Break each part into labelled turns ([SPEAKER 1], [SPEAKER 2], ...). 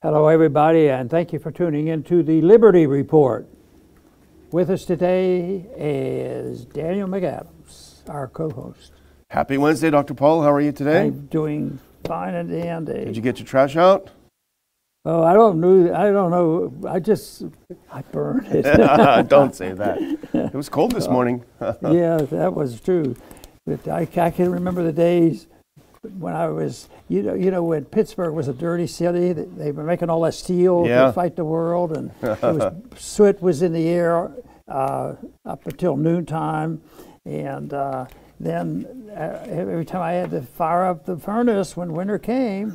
[SPEAKER 1] Hello, everybody, and thank you for tuning in to the Liberty Report. With us today is Daniel McAdams, our co-host.
[SPEAKER 2] Happy Wednesday, Dr. Paul. How are you today?
[SPEAKER 1] I'm doing fine and dandy.
[SPEAKER 2] Did you get your trash out?
[SPEAKER 1] Oh, I don't know. I burned it.
[SPEAKER 2] Don't say that. It was cold this morning.
[SPEAKER 1] Yeah, that was true. But I can remember the days when I was, when Pittsburgh was a dirty city. They were making all that steel to fight the world, and soot was in the air up until noontime, and then every time I had to fire up the furnace when winter came,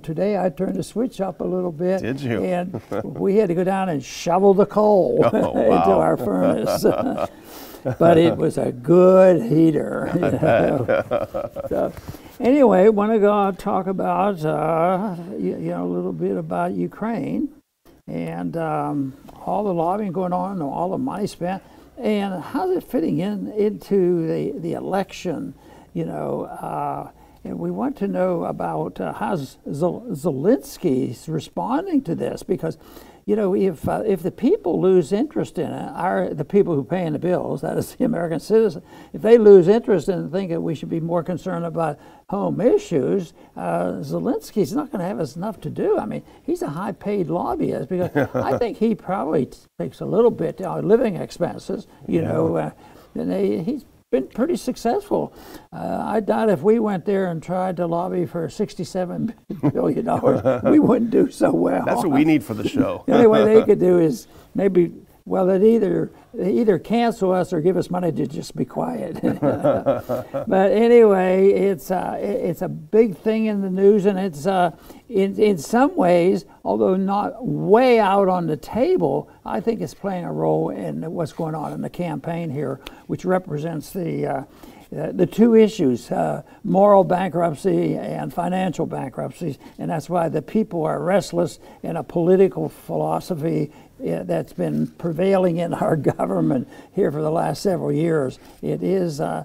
[SPEAKER 1] today I turned the switch up a little bit.
[SPEAKER 2] Did you?
[SPEAKER 1] And we had to go down and shovel the coal into our furnace. But it was a good heater. So, anyway, want to talk about a little bit about Ukraine and all the lobbying going on, all the money spent, and how's it fitting into the election? And we want to know about how Zelensky's responding to this, because if the people lose interest in it, the people who paying the bills, that is the American citizen, if they lose interest in thinking we should be more concerned about home issues, Zelensky's not going to have enough to do. I mean, he's a high-paid lobbyist, because I think he probably takes a little bit on living expenses, and he's been pretty successful. I doubt if we went there and tried to lobby for $67 billion, we wouldn't do so well.
[SPEAKER 2] That's what we need for the show.
[SPEAKER 1] The only way they could do is maybe, they either cancel us or give us money to just be quiet. But anyway, it's a big thing in the news, and it's in some ways, although not way out on the table, I think it's playing a role in what's going on in the campaign here, which represents the two issues, moral bankruptcy and financial bankruptcies, and that's why the people are restless in a political philosophy that's been prevailing in our government here for the last several years. It is a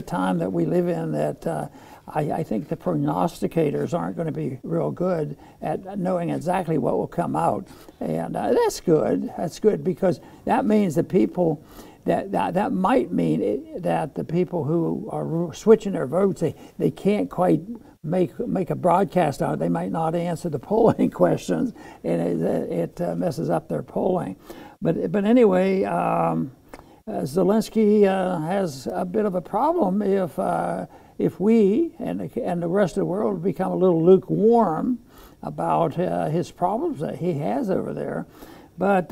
[SPEAKER 1] time that we live in that I think the prognosticators aren't going to be real good at knowing exactly what will come out, and that's good. That's good, because that means the people. That might mean that the people who are switching their votes, they can't quite make a broadcast on it. They might not answer the polling questions, and it messes up their polling. But anyway, Zelensky has a bit of a problem if we and the rest of the world become a little lukewarm about his problems that he has over there. But,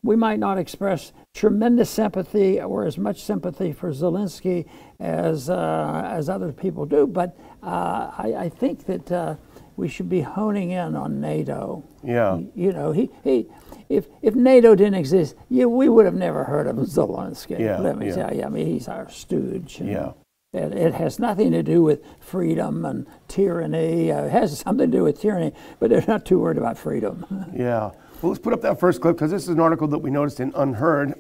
[SPEAKER 1] we might not express tremendous sympathy or as much sympathy for Zelensky as other people do. But I think that we should be honing in on NATO.
[SPEAKER 2] Yeah.
[SPEAKER 1] If NATO didn't exist, we would have never heard of Zelensky.
[SPEAKER 2] Yeah,
[SPEAKER 1] Let me tell you. I mean, he's our stooge.
[SPEAKER 2] Yeah.
[SPEAKER 1] It has nothing to do with freedom and tyranny. It has something to do with tyranny, but they're not too worried about freedom.
[SPEAKER 2] Yeah. Well, let's put up that first clip, because this is an article that we noticed in Unheard,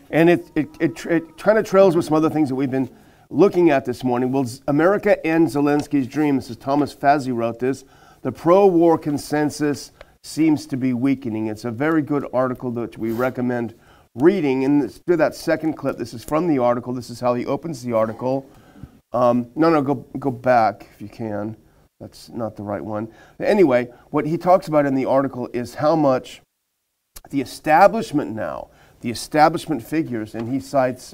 [SPEAKER 2] and it kind of trails with some other things that we've been looking at this morning. Will America end Zelensky's dream? This is Thomas Fazzi wrote this. The pro-war consensus seems to be weakening. It's a very good article that we recommend reading. And let's do that second clip. This is from the article. This is how he opens the article. Go back if you can. That's not the right one. Anyway, what he talks about in the article is how much the establishment now, the establishment figures, and he cites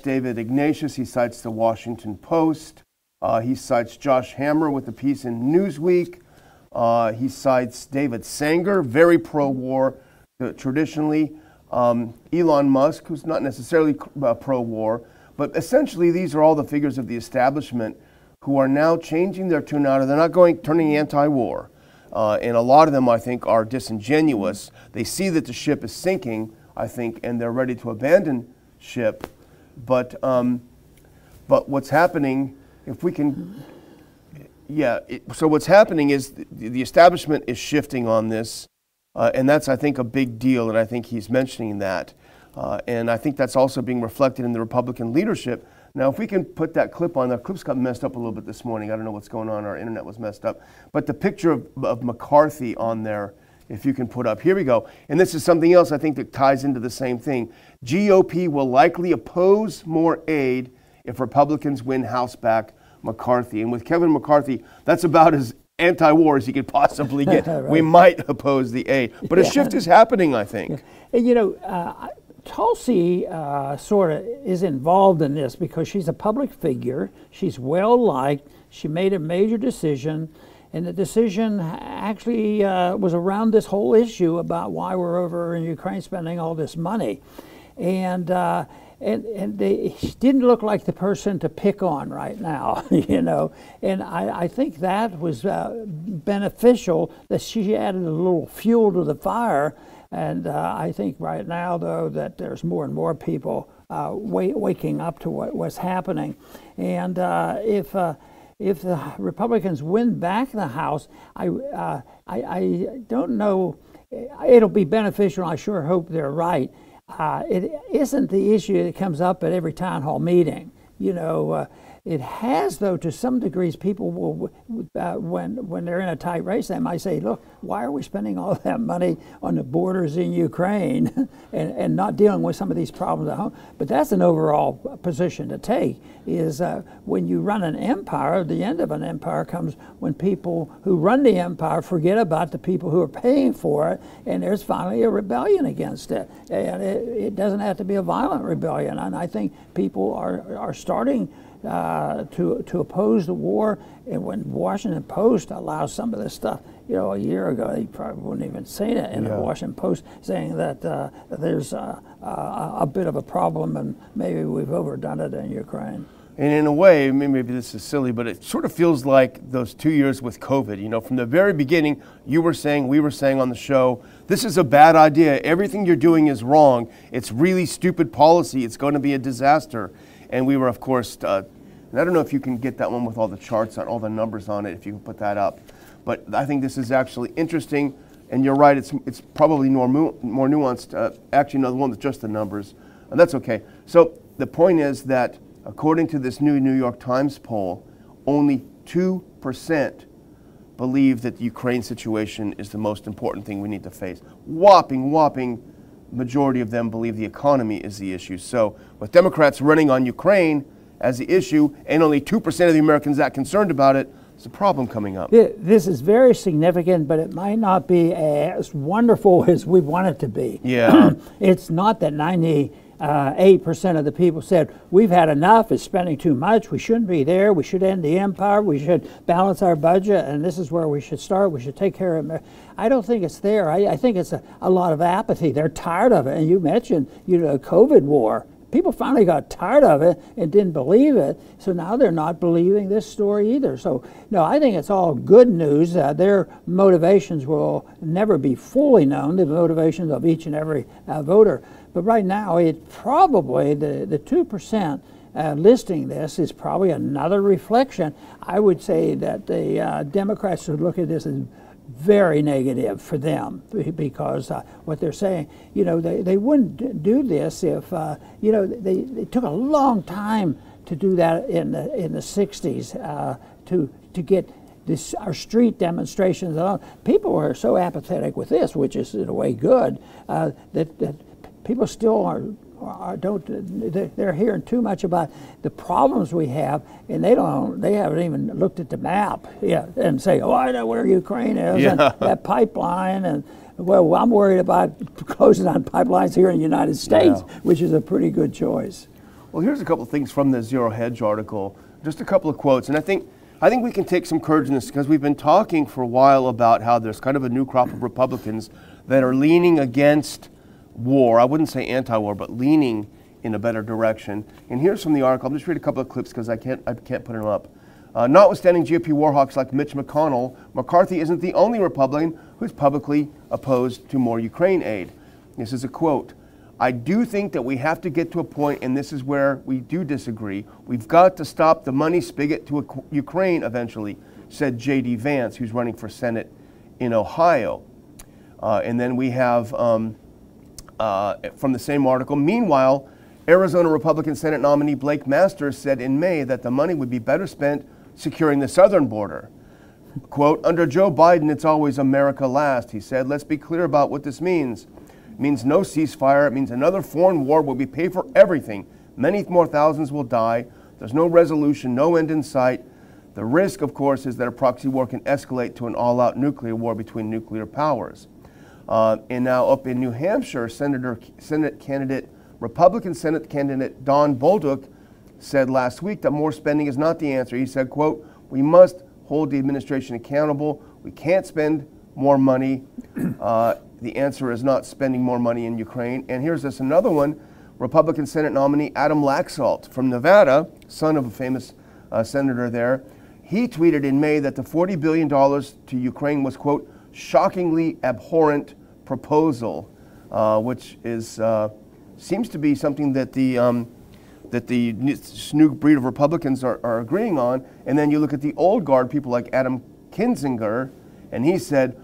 [SPEAKER 2] David Ignatius, he cites the Washington Post, he cites Josh Hammer with a piece in Newsweek, he cites David Sanger, very pro-war traditionally, Elon Musk, who's not necessarily pro-war, but essentially these are all the figures of the establishment who are now changing their tune out, and they're not turning anti-war. And a lot of them, I think, are disingenuous. They see that the ship is sinking, I think, and they're ready to abandon ship. But what's happening, if we can, so what's happening is the establishment is shifting on this, and that's, I think, a big deal, and I think he's mentioning that. And I think that's also being reflected in the Republican leadership, Now, if we can put that clip on, the clips got messed up a little bit this morning. I don't know what's going on. Our internet was messed up. But the picture of McCarthy on there, if you can put up. Here we go. And this is something else I think that ties into the same thing. GOP will likely oppose more aid if Republicans win House back, McCarthy. And with Kevin McCarthy, that's about as anti-war as you could possibly get. Right. We might oppose the aid. But a shift is happening, I think.
[SPEAKER 1] Yeah. You know, Tulsi sort of is involved in this because she's a public figure. She's well liked. She made a major decision, and the decision actually was around this whole issue about why we're over in Ukraine spending all this money, and she didn't look like the person to pick on right now, you know. And I think that was beneficial, that she added a little fuel to the fire. And I think right now, though, that there's more and more people waking up to what's happening. And if the Republicans win back the House, I don't know. It'll be beneficial. I sure hope they're right. It isn't the issue that comes up at every town hall meeting. You know, it has, though, to some degrees. People will, when they're in a tight race, they might say, look, why are we spending all that money on the borders in Ukraine and not dealing with some of these problems at home? But that's an overall position to take, is when you run an empire, the end of an empire comes when people who run the empire forget about the people who are paying for it, and there's finally a rebellion against it. And it doesn't have to be a violent rebellion. And I think people are starting to oppose the war. And when Washington Post allows some of this stuff, you know, a year ago, they probably wouldn't even seen it in the Washington Post, saying that there's a bit of a problem and maybe we've overdone it in Ukraine.
[SPEAKER 2] And in a way, maybe this is silly, but it sort of feels like those 2 years with COVID. You know, from the very beginning, you were saying, we were saying on the show, this is a bad idea. Everything you're doing is wrong. It's really stupid policy. It's going to be a disaster. And we were, of course, and I don't know if you can get that one with all the charts on, all the numbers on it, if you can put that up. But I think this is actually interesting. And you're right, it's probably more nuanced. Actually, no, the one with just the numbers. And that's okay. So the point is that according to this new New York Times poll, only 2% believe that the Ukraine situation is the most important thing we need to face. Whopping majority of them believe the economy is the issue. So with Democrats running on Ukraine as the issue and only 2% of the Americans that concerned about it, there's a problem coming up.
[SPEAKER 1] This is very significant, but it might not be as wonderful as we want it to be.
[SPEAKER 2] Yeah.
[SPEAKER 1] It's not that 98% of the people said, we've had enough, it's spending too much, we shouldn't be there, we should end the empire, we should balance our budget, and this is where we should start, we should take care of it. I don't think it's there. I think it's a lot of apathy. They're tired of it. And you mentioned, you know, COVID war. People finally got tired of it and didn't believe it, so now they're not believing this story either. So, no, I think it's all good news. Their motivations will never be fully known, the motivations of each and every voter. But right now, it probably, the 2% listing this is probably another reflection. I would say that the Democrats would look at this as very negative for them, because what they're saying, you know, they wouldn't do this if, you know, they took a long time to do that in the 60s to get this, our street demonstrations. People are so apathetic with this, which is in a way good, that people still they're hearing too much about the problems we have, and they haven't even looked at the map and say, oh, I know where Ukraine is, and that pipeline, and well, I'm worried about closing on pipelines here in the United States, which is a pretty good choice.
[SPEAKER 2] Well, here's a couple of things from the Zero Hedge article, just a couple of quotes, and I think we can take some courage in this, because we've been talking for a while about how there's kind of a new crop of Republicans that are leaning against war. I wouldn't say anti-war, but leaning in a better direction. And here's from the article. I'll just read a couple of clips because I can't put them up. Notwithstanding GOP war hawks like Mitch McConnell, McCarthy isn't the only Republican who's publicly opposed to more Ukraine aid. This is a quote. I do think that we have to get to a point, and this is where we do disagree, we've got to stop the money spigot to Ukraine eventually, said J.D. Vance, who's running for Senate in Ohio. And then we have from the same article, meanwhile, Arizona Republican Senate nominee Blake Masters said in May that the money would be better spent securing the southern border. Quote, under Joe Biden, it's always America last, he said. Let's be clear about what this means. It means no ceasefire. It means another foreign war where we pay for everything. Many more thousands will die. There's no resolution, no end in sight. The risk, of course, is that a proxy war can escalate to an all-out nuclear war between nuclear powers. And now up in New Hampshire, Republican Senate candidate Don Bolduc said last week that more spending is not the answer. He said, quote, we must hold the administration accountable. We can't spend more money. The answer is not spending more money in Ukraine. And here's this another one. Republican Senate nominee Adam Laxalt from Nevada, son of a famous senator there, he tweeted in May that the $40 billion to Ukraine was, quote, shockingly abhorrent proposal, which is seems to be something that the new breed of Republicans are agreeing on. And then you look at the old guard, people like Adam Kinzinger, and he said,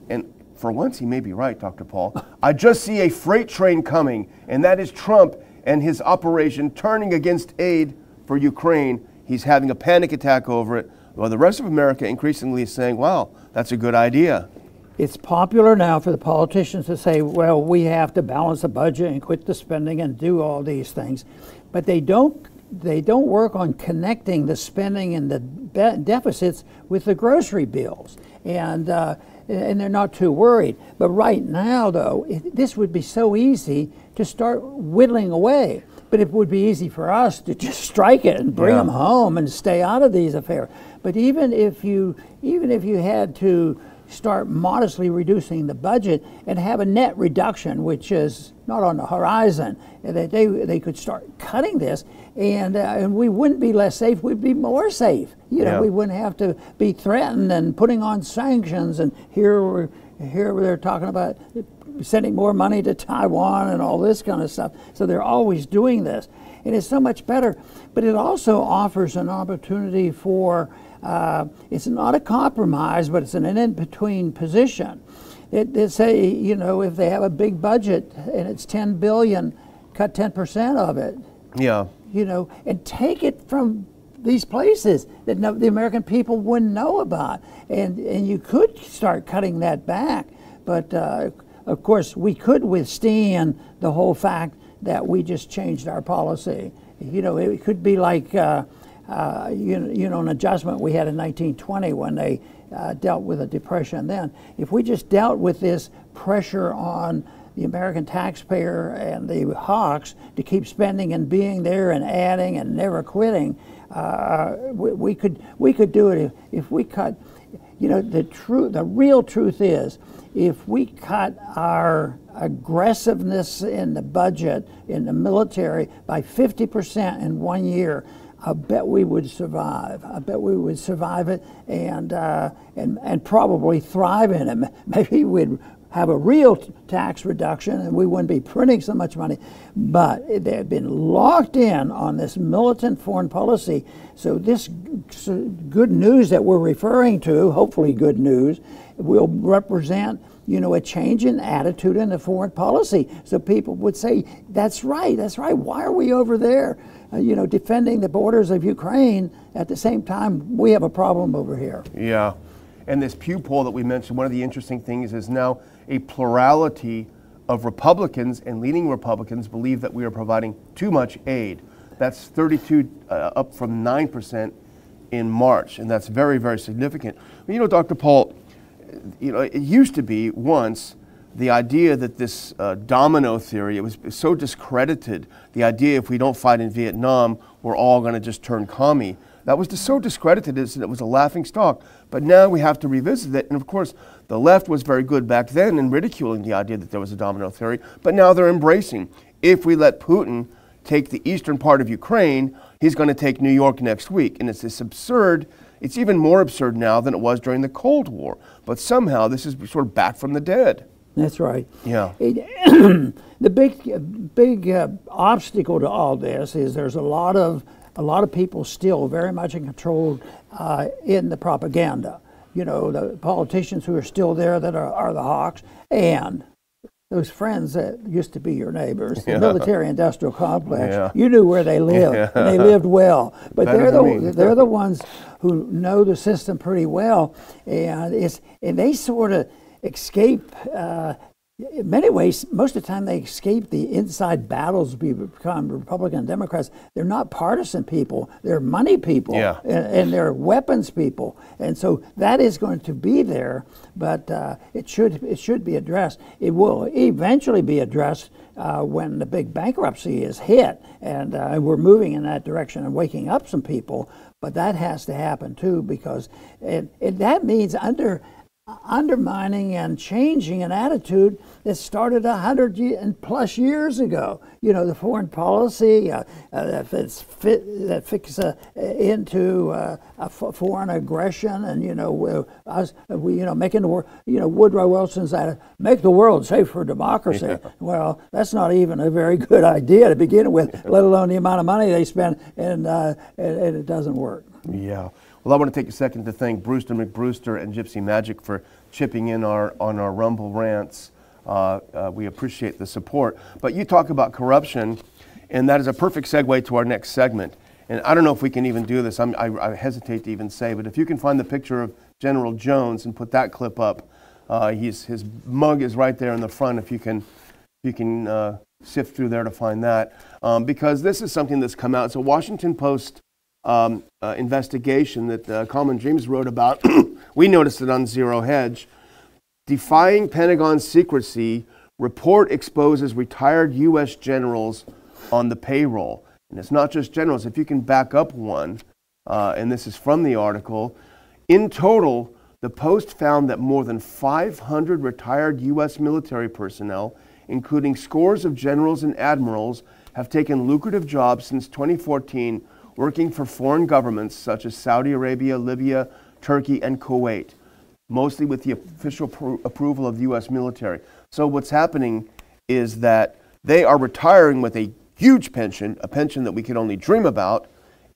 [SPEAKER 2] and for once he may be right, Dr. Paul, I just see a freight train coming, and that is Trump and his operation turning against aid for Ukraine. He's having a panic attack over it. Well, the rest of America increasingly is saying, wow, that's a good idea.
[SPEAKER 1] It's popular now for the politicians to say, well, we have to balance the budget and quit the spending and do all these things. But they don't work on connecting the spending and the deficits with the grocery bills. And they're not too worried. But right now, though, this would be so easy to start whittling away. But it would be easy for us to just strike it and bring them home and stay out of these affairs. But even if you had to start modestly reducing the budget and have a net reduction, which is not on the horizon, that they could start cutting this, and we wouldn't be less safe, we'd be more safe. You know, we wouldn't have to be threatened and putting on sanctions. And here they're talking about sending more money to Taiwan and all this kind of stuff. So they're always doing this, and it's so much better. But it also offers an opportunity for it's not a compromise, but it's an in-between position. They say, you know, if they have a big budget and it's $10 billion, cut 10% of it. Yeah. You know, and take it from these places that the American people wouldn't know about, and you could start cutting that back. But of course, we could withstand the whole fact that we just changed our policy. You know, it could be like an adjustment we had in 1920 when they dealt with a depression then. If we just dealt with this pressure on the American taxpayer and the hawks to keep spending and being there and adding and never quitting, we could do it if we cut. You know, the real truth is, if we cut our aggressiveness in the budget in the military by 50% in 1 year, I bet we would survive. I bet we would survive it and probably thrive in it. Maybe we'd have a real tax reduction and we wouldn't be printing so much money. But they've been locked in on this militant foreign policy. So this good news that we're referring to, hopefully good news, will represent, you know, a change in attitude in the foreign policy. So people would say, that's right, why are we over there, you know, defending the borders of Ukraine at the same time we have a problem over here?
[SPEAKER 2] Yeah, and this Pew poll that we mentioned, one of the interesting things is now a plurality of Republicans and leading Republicans believe that we are providing too much aid. That's 32 up from 9% in March, and that's very, very significant. You know, Dr. Paul, you know, it used to be once the idea that this domino theory, it was so discredited, the idea if we don't fight in Vietnam, we're all going to just turn commie. That was so discredited, it was a laughing stock. But now we have to revisit it. And of course, the left was very good back then in ridiculing the idea that there was a domino theory, but now they're embracing. If we let Putin take the eastern part of Ukraine, he's going to take New York next week. And it's this absurd. It's even more absurd now than it was during the Cold War. But somehow this is sort of back from the dead.
[SPEAKER 1] That's right.
[SPEAKER 2] Yeah.
[SPEAKER 1] The big obstacle to all this is there's a lot of people still very much in control in the propaganda. You know, the politicians who are still there that are the hawks, and those friends that used to be your neighbors, the military-industrial complex, you knew where they lived, and they lived well. But they're the ones who know the system pretty well, and they sort of escape. In many ways, most of the time they escape the inside battles become Republican and Democrats. They're not partisan people. They're money people, and they're weapons people. And so that is going to be there, but it should be addressed. It will eventually be addressed when the big bankruptcy is hit, and we're moving in that direction and waking up some people. But that has to happen too, because that means undermining and changing an attitude that started 100+ years ago. You know, the foreign policy that fits into foreign aggression, and making the world. Woodrow Wilson's make the world safe for democracy. Yeah. Well, that's not even a very good idea to begin with, let alone the amount of money they spend, and it doesn't work.
[SPEAKER 2] Yeah. Well, I want to take a second to thank Brewster McBrewster and Gypsy Magic for chipping in on our Rumble rants. We appreciate the support. But you talk about corruption, and that is a perfect segue to our next segment. And I don't know if we can even do this. I hesitate to even say, but if you can find the picture of General Jones and put that clip up, his mug is right there in the front. If you can sift through there to find that, because this is something that's come out. It's a Washington Post investigation that Common Dreams wrote about. We noticed it on Zero Hedge. Defying Pentagon secrecy, report exposes retired U.S. generals on the payroll. And it's not just generals. If you can back up one, and this is from the article, in total, the Post found that more than 500 retired U.S. military personnel, including scores of generals and admirals, have taken lucrative jobs since 2014 working for foreign governments such as Saudi Arabia, Libya, Turkey, and Kuwait, mostly with the official approval of the U.S. military. So what's happening is that they are retiring with a huge pension, a pension that we could only dream about,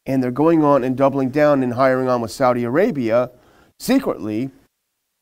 [SPEAKER 2] and they're going on and doubling down and hiring on with Saudi Arabia secretly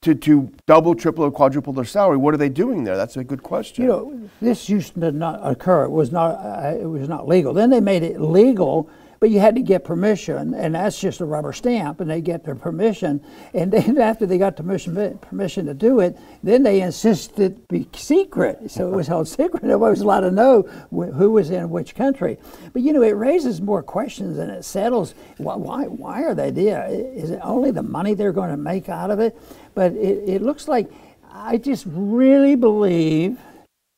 [SPEAKER 2] to double, triple, or quadruple their salary. What are they doing there? That's a good question.
[SPEAKER 1] This used to not occur. It was not legal. Then they made it legal, but you had to get permission, and that's just a rubber stamp, and they get their permission. And then after they got permission to do it, then they insisted it be secret. So it was held secret. Nobody was allowed to know who was in which country. But it raises more questions than it settles. Why are they there? Is it only the money they're going to make out of it? But it looks like, I just really believe,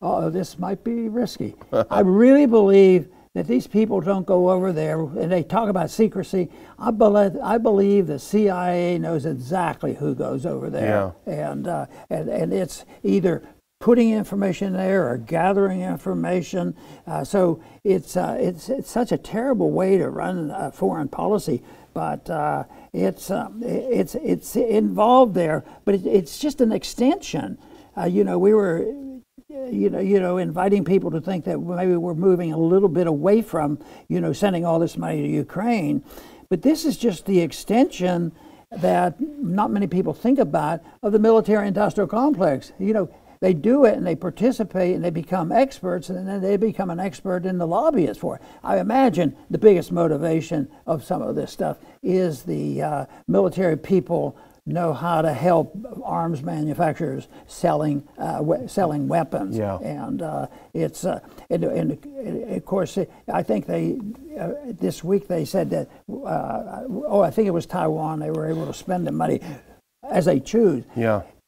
[SPEAKER 1] this might be risky. I really believe that these people don't go over there, and they talk about secrecy. I believe the CIA knows exactly who goes over there, and it's either putting information there or gathering information. So it's such a terrible way to run foreign policy. But it's involved there. But it's just an extension. We were. Inviting people to think that maybe we're moving a little bit away from, sending all this money to Ukraine. But this is just the extension that not many people think about of the military-industrial complex. They do it and they participate and they become experts, and then they become an expert in the lobbyists for it. I imagine the biggest motivation of some of this stuff is the military people know how to help arms manufacturers selling weapons, and it's and of course I think they this week they said that I think it was Taiwan, they were able to spend the money as they choose.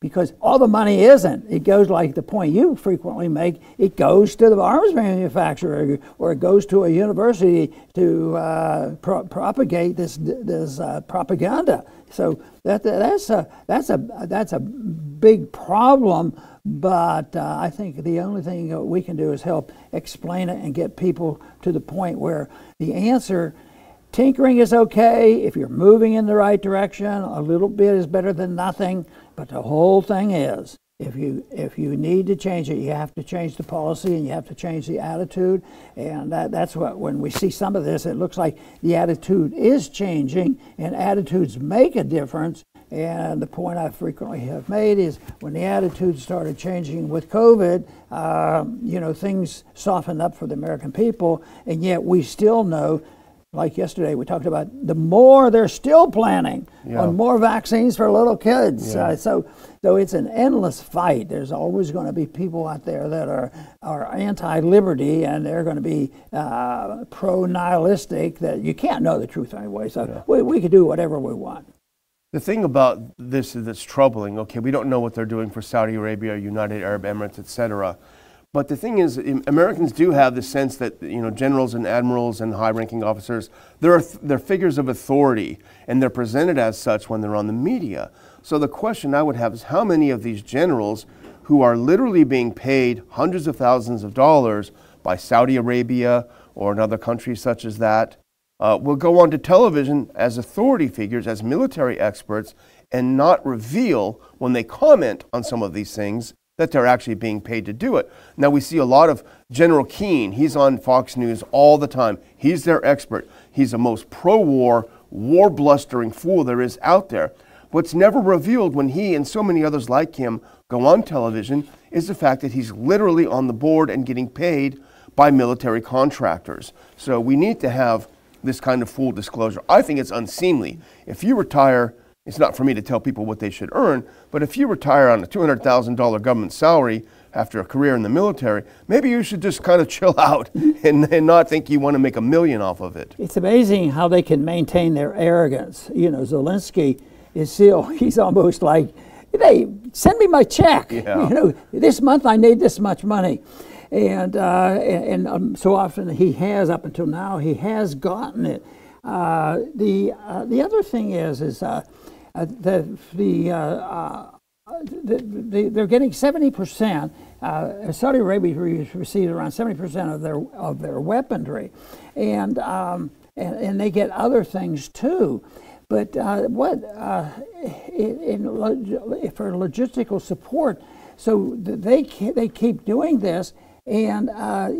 [SPEAKER 1] Because all the money isn't. It goes, like the point you frequently make, it goes to the arms manufacturer, or it goes to a university to propagate this propaganda. So that's a big problem. But I think the only thing that we can do is help explain it and get people to the point where the answer. Tinkering is okay if you're moving in the right direction. A little bit is better than nothing. But the whole thing is, if you need to change it, you have to change the policy and you have to change the attitude. And that's what, when we see some of this, it looks like the attitude is changing, and attitudes make a difference. And the point I frequently have made is when the attitude started changing with COVID, things softened up for the American people, and yet we still know, like yesterday we talked about, the more they're still planning on more vaccines for little kids. So it's an endless fight. There's always going to be people out there that are anti-liberty, and they're going to be pro-nihilistic, that you can't know the truth anyway. So we could do whatever we want.
[SPEAKER 2] The thing about this that's troubling, okay, we don't know what they're doing for Saudi Arabia, United Arab Emirates, etc. But the thing is, Americans do have the sense that generals and admirals and high-ranking officers, they're figures of authority, and they're presented as such when they're on the media. So the question I would have is, how many of these generals who are literally being paid hundreds of thousands of dollars by Saudi Arabia or another country such as that will go on to television as authority figures, as military experts, and not reveal when they comment on some of these things that they're actually being paid to do it. Now we see a lot of General Keane. He's on Fox News all the time. He's their expert. He's the most pro-war, war-blustering fool there is out there. What's never revealed when he and so many others like him go on television is the fact that he's literally on the board and getting paid by military contractors. So we need to have this kind of full disclosure. I think it's unseemly. If you retire, it's not for me to tell people what they should earn, but if you retire on a $200,000 government salary after a career in the military, maybe you should just kind of chill out and not think you want to make $1 million off of it.
[SPEAKER 1] It's amazing how they can maintain their arrogance. Zelensky is still, he's almost like, hey, send me my check. This month I need this much money. And so often he has, up until now, he has gotten it. The other thing is that they're getting 70%. Saudi Arabia receives around 70% of their weaponry, and they get other things too. But for logistical support, so they keep doing this. And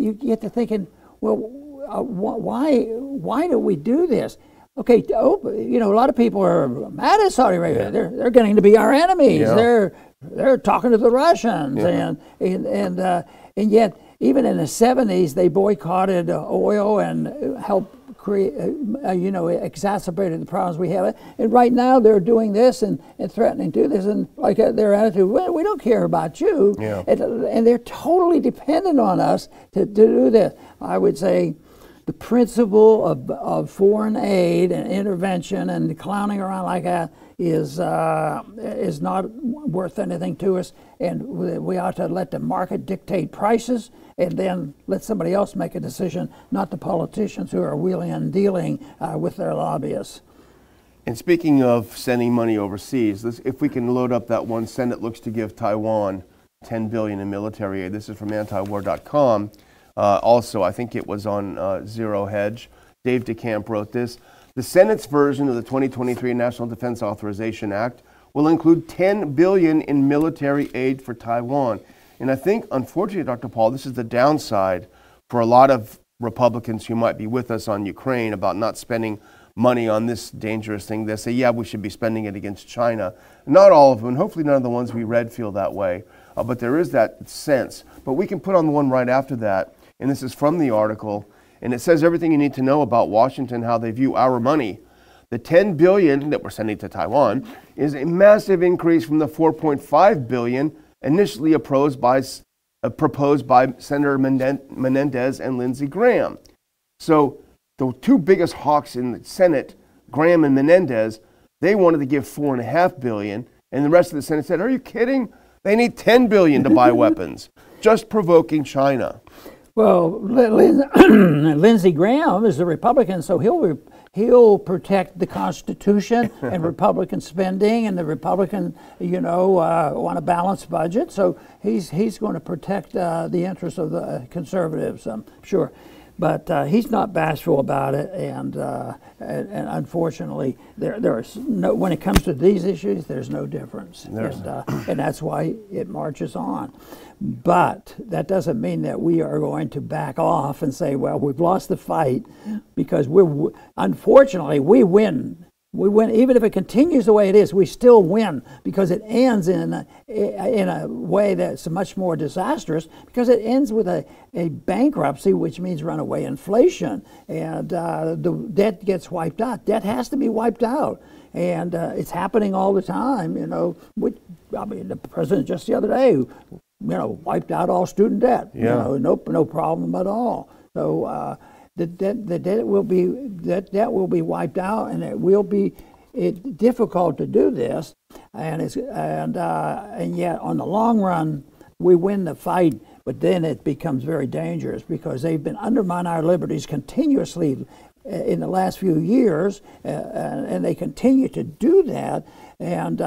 [SPEAKER 1] you get to thinking, well, why do we do this? Okay, a lot of people are mad at Saudi Arabia. They're getting to be our enemies. They're talking to the Russians, and yet even in the 70s they boycotted oil and helped create, exacerbated the problems we have. And right now they're doing this and threatening to do this, and like their attitude, well, we don't care about you. And they're totally dependent on us to do this. I would say the principle of foreign aid and intervention and clowning around like that is not worth anything to us, and we ought to let the market dictate prices and then let somebody else make a decision, not the politicians who are wheeling and dealing with their lobbyists.
[SPEAKER 2] And speaking of sending money overseas, if we can load up that one, Senate looks to give Taiwan $10 billion in military aid. This is from antiwar.com. Also, I think it was on Zero Hedge. Dave DeCamp wrote this. The Senate's version of the 2023 National Defense Authorization Act will include $10 billion in military aid for Taiwan. And I think, unfortunately, Dr. Paul, this is the downside for a lot of Republicans who might be with us on Ukraine about not spending money on this dangerous thing. They say, yeah, we should be spending it against China. Not all of them, and hopefully none of the ones we read feel that way. But there is that sense. But we can put on the one right after that, and this is from the article, and it says everything you need to know about Washington, how they view our money. The $10 billion that we're sending to Taiwan is a massive increase from the $4.5 billion initially proposed by Senator Menendez and Lindsey Graham. So the two biggest hawks in the Senate, Graham and Menendez, they wanted to give $4.5 billion, and the rest of the Senate said, are you kidding? They need $10 billion to buy weapons, just provoking China.
[SPEAKER 1] Well, Lindsey Graham is a Republican, so he'll protect the Constitution and Republican spending, and the Republican, want a balanced budget. So he's going to protect the interests of the conservatives, I'm sure. But he's not bashful about it, and unfortunately, there's no. When it comes to these issues, there's no difference, and that's why it marches on. But that doesn't mean that we are going to back off and say, well, we've lost the fight, because unfortunately we win We win, even if it continues the way it is, we still win because it ends in a way that's much more disastrous because it ends with a bankruptcy, which means runaway inflation, and the debt gets wiped out. Debt has to be wiped out, and it's happening all the time. You know, the president just the other day, wiped out all student debt.
[SPEAKER 2] Yeah.
[SPEAKER 1] No problem at all. So. The debt will be wiped out, and it will be difficult to do this, and yet on the long run we win the fight. But then it becomes very dangerous because they've been undermining our liberties continuously in the last few years, and they continue to do that. And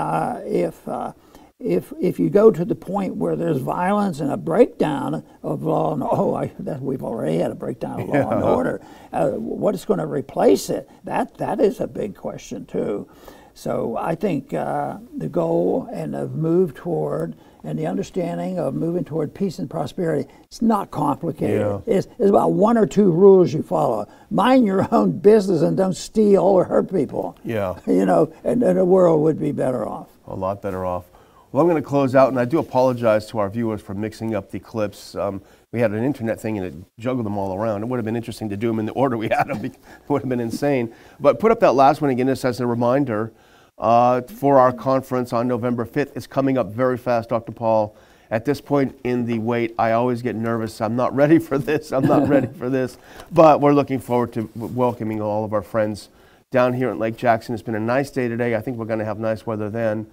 [SPEAKER 1] if you go to the point where there's violence and a breakdown of law and we've already had a breakdown of law and order, what is going to replace it? That is a big question too. So I think the goal and the move toward and the understanding of moving toward peace and prosperity, it's not complicated. Yeah. It's about one or two rules you follow. Mind your own business and don't steal or hurt people.
[SPEAKER 2] Yeah.
[SPEAKER 1] And the world would be better off.
[SPEAKER 2] A lot better off. Well, I'm going to close out, and I do apologize to our viewers for mixing up the clips. We had an internet thing, and it juggled them all around. It would have been interesting to do them in the order we had them. It would have been insane. But put up that last one again, just as a reminder for our conference on November 5th. It's coming up very fast, Dr. Paul. At this point in the wait, I always get nervous. I'm not ready for this. I'm not ready for this. But we're looking forward to welcoming all of our friends down here at Lake Jackson. It's been a nice day today. I think we're going to have nice weather then.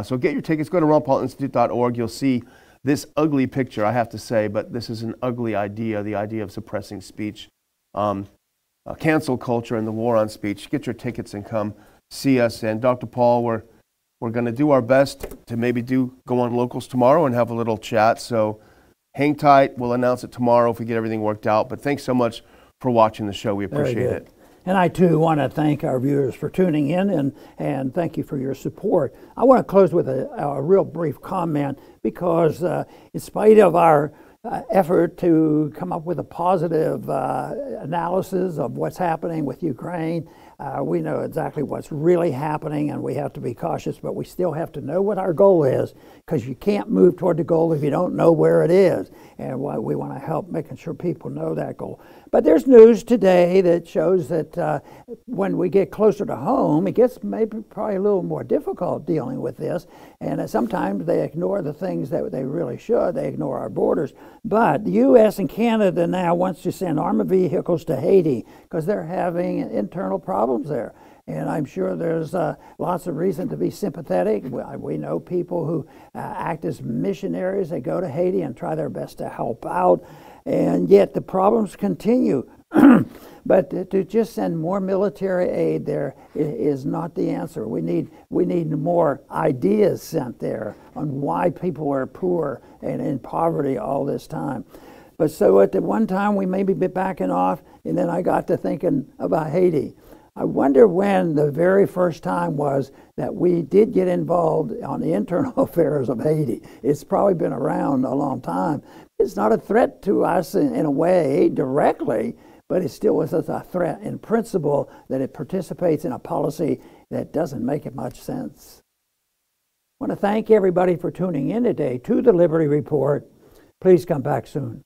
[SPEAKER 2] So get your tickets. Go to ronpaulinstitute.org. You'll see this ugly picture, I have to say, but this is an ugly idea, the idea of suppressing speech, cancel culture and the war on speech. Get your tickets and come see us. And Dr. Paul, we're going to do our best to maybe go on Locals tomorrow and have a little chat. So hang tight. We'll announce it tomorrow if we get everything worked out. But thanks so much for watching the show. We appreciate it.
[SPEAKER 1] And I, too, want to thank our viewers for tuning in and thank you for your support. I want to close with a real brief comment because in spite of our effort to come up with a positive analysis of what's happening with Ukraine, we know exactly what's really happening and we have to be cautious, but we still have to know what our goal is because you can't move toward the goal if you don't know where it is. And we want to help making sure people know that goal. But there's news today that shows that when we get closer to home, it gets probably a little more difficult dealing with this. And sometimes they ignore the things that they really should. They ignore our borders. But the U.S. and Canada now wants to send armored vehicles to Haiti because they're having internal problems there. And I'm sure there's lots of reason to be sympathetic. We know people who act as missionaries. They go to Haiti and try their best to help out. And yet the problems continue. But to just send more military aid there is not the answer. We need more ideas sent there on why people are poor and in poverty all this time. But so at the one time we may be backing off, and then I got to thinking about Haiti. I wonder when the very first time was that we did get involved on the internal affairs of Haiti. It's probably been around a long time. It's not a threat to us in a way directly, but it still was a threat in principle that it participates in a policy that doesn't make much sense. I want to thank everybody for tuning in today to the Liberty Report. Please come back soon.